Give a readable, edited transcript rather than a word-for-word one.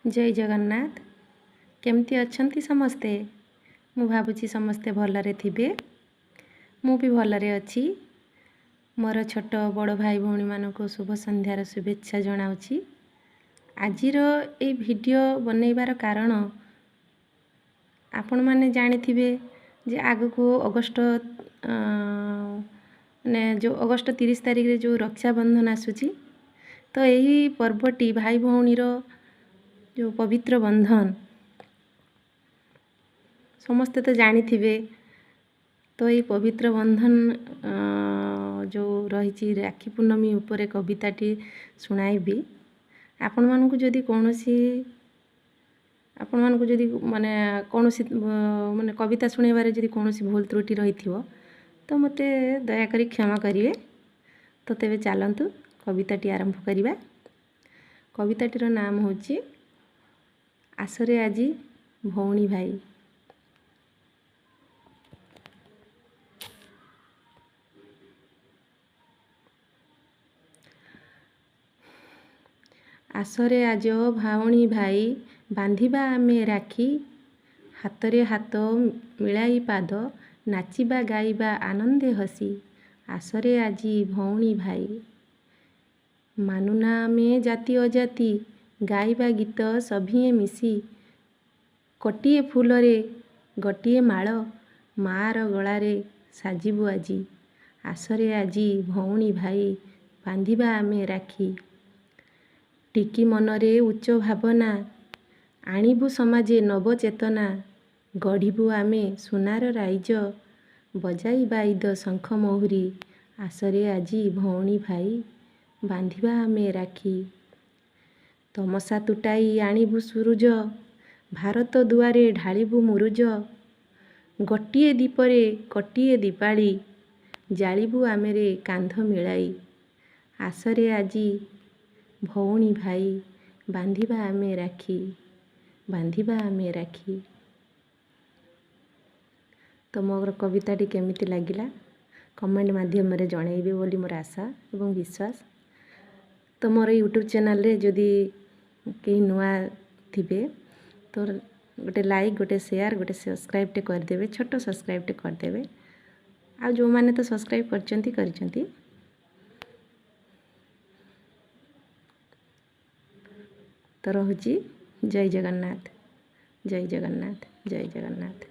जय जगन्नाथ। केमती अच्छंती समस्ते। मु भावुची समस्ते भलरे थिबे। मु भी भलरे अच्छी। मोर छोट बड़ भाई भौणी मानक शुभ संध्यार शुभेच्छा जनाउची। आजिर ए वीडियो बनैबार कारण आपण माने जानिथिबे जे आगको अगस्ट ने जो अगस्ट 30 तारिख रे जो रक्षाबंधन आसुची, तो यही पर्वटी भाई भौणीर जो पवित्र बंधन समस्ते तो जानिथिबे। तो ये पवित्र बंधन जो रही राखी पूर्णमी उपरे कविताटी शुणाइबी। आपण मानकु जदि कोनोसी माने कोनोसी माने कविता शुणेबारे जदि कोनोसी भूल त्रुटि रही तो मते दया करी क्षमा करिवे। तो तेबे चलंतु कविताटी आरंभ करिबा। कविताटीर नाम होची आसरे आजी भौणी भाई। आसरे आज भाउणी भाई बांधिबा आमे राखी, हातरे हाथ मिलाई पाद नाचिबा गाइबा आनंदे हसी। आसरे आजी भौणी भाई मानुना आमे जाति अजाति, गाइबा गीत सभिए मिसी। कटिए फूलरे गटिए माଳ, मार गलारे साजिबु आजी। आसरे आजी भौणी भाई बांधिबा आमे राखी, टिकी मनरे उच्च भावना, आनिबु समाजे नव चेतना। गढ़िबु आमे सुनार राइज, बजाई बाइद शंख महुरी। आसरे आजी भौणी भाई बांधिबा आमे राखी, तमसा तुटाई आनिबु सुरुज, भारत दुआरे ढालिबु मुरुज। गटिए दीपरे कटिए दीपाली, जालिबु आमेरे कांध मिलाई। आसरे आजी भौणी भाई बांधिबा आमे राखी, बांधिबा आमे राखी। तो मोर कविताटी केमिति लागिला कमेंट माध्यम रे जणाइबे बोली मोर आशा एवं विश्वास। तो मोर यूट्यूब चैनल रे जदि कहीं नुआ थिबे तो गोटे लाइक गोटे शेयर गोटे सब्सक्राइब टे करदेवे, छोट सब्सक्राइब टे करदेवे। आ जो माने तो सब्सक्राइब करचंती। तो रहुची जय जगन्नाथ, जय जगन्नाथ, जय जगन्नाथ।